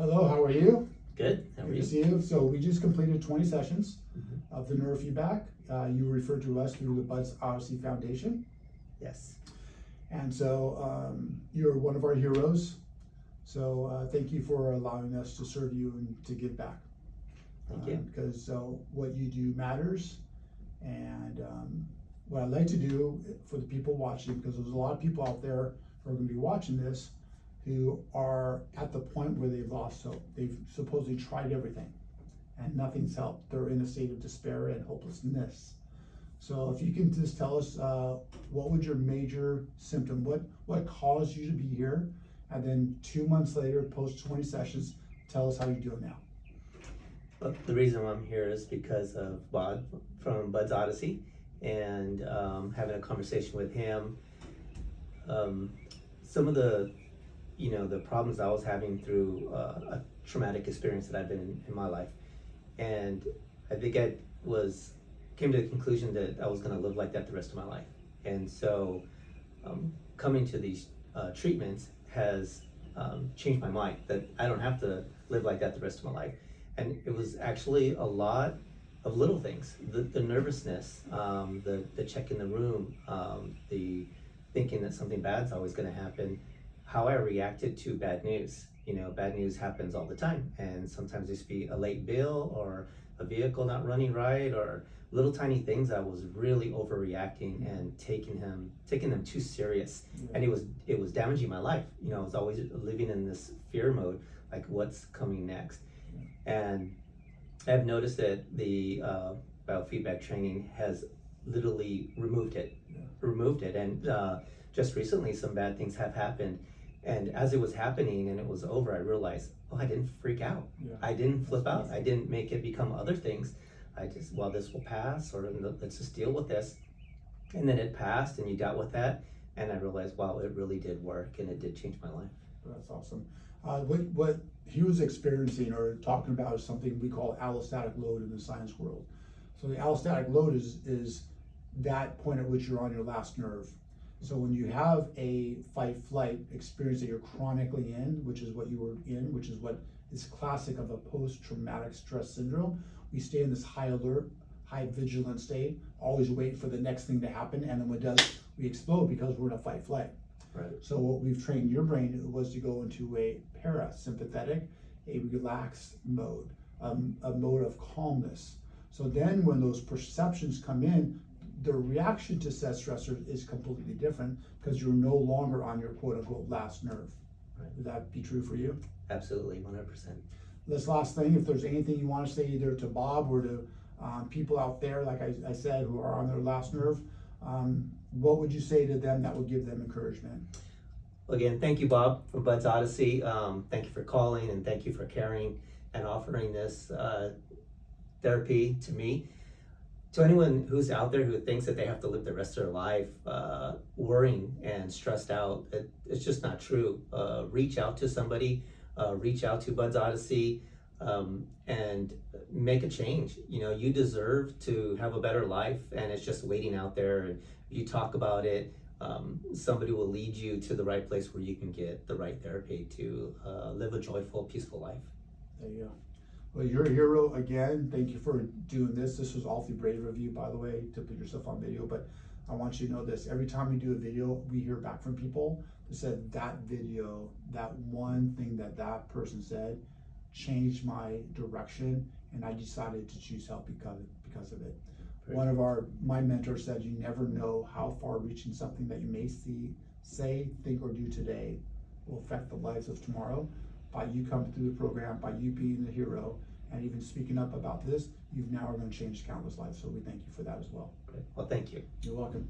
Hello, how are you? Good. How are Good you? to see you. So we just completed 20 sessions Mhm. of the neurofeedback. You referred to us through the Buds Odyssey Foundation. Yes. And so you're one of our heroes. So thank you for allowing us to serve you and to give back. Thank you. Because what you do matters. And what I'd like to do for the people watching, because there's a lot of people out there who are going to be watching this who are at the point where they've lost hope. They've supposedly tried everything and nothing's helped. They're in a state of despair and hopelessness. So if you can just tell us what was your major symptom, what caused you to be here, and then 2 months later, post 20 sessions, tell us how you're doing now. Well, the reason why I'm here is because of Bod from Bud's Odyssey, and having a conversation with him. Some of the problems I was having through a traumatic experience that I've been in my life, and I think I came to the conclusion that I was going to live like that the rest of my life. And so coming to these treatments has changed my mind that I don't have to live like that the rest of my life. And it was actually a lot of little things, the nervousness, the check in the room, the thinking that something bad's always going to happen, how I reacted to bad news. Bad news happens all the time, and sometimes it's be a late bill or a vehicle not running right, or little tiny things. I was really overreacting and taking them too serious. Yeah. And it was damaging my life. I was always living in this fear mode, like what's coming next. Yeah. And I've noticed that the biofeedback training has literally removed it. And just recently some bad things have happened. And as it was happening and it was over, I realized, I didn't freak out. Yeah. I didn't flip out. I didn't make it become other things. I just, this will pass, or let's just deal with this. And then it passed and you dealt with that. And I realized, wow, it really did work and it did change my life. That's awesome. What he was experiencing or talking about is something we call allostatic load in the science world. So the allostatic load is that point at which you're on your last nerve. So when you have a fight-flight experience that you're chronically in, which is what you were in, which is what is classic of a post-traumatic stress syndrome, we stay in this high alert, high vigilant state, always waiting for the next thing to happen, and then when it does, we explode because we're in a fight-flight. Right. So what we've trained your brain was to go into a parasympathetic, a relaxed mode, a mode of calmness. So then when those perceptions come in, the reaction to said stressor is completely different because you're no longer on your quote-unquote last nerve. Right. Would that be true for you? Absolutely, 100%. This last thing, if there's anything you want to say either to Bob or to people out there, like I said, who are on their last nerve, what would you say to them that would give them encouragement? Again, thank you, Bob, from Bud's Odyssey. Thank you for calling, and thank you for caring and offering this therapy to me. To anyone who's out there who thinks that they have to live the rest of their life worrying and stressed out, it's just not true. Reach out to somebody, reach out to Bud's Odyssey, and make a change. You deserve to have a better life, and it's just waiting out there. And if you talk about it, somebody will lead you to the right place where you can get the right therapy to live a joyful, peaceful life. There you go. Well, you're a hero again. Thank you for doing this. This was awfully brave of you, by the way, to put yourself on video. But I want you to know this. Every time we do a video, we hear back from people who said that video, that one thing that person said, changed my direction, and I decided to choose help because of it. One of my mentors said, you never know how far-reaching something that you may say, think, or do today will affect the lives of tomorrow. By you coming through the program, by you being the hero, and even speaking up about this, you've now are going to change countless lives. So we thank you for that as well. Great. Well, thank you. You're welcome.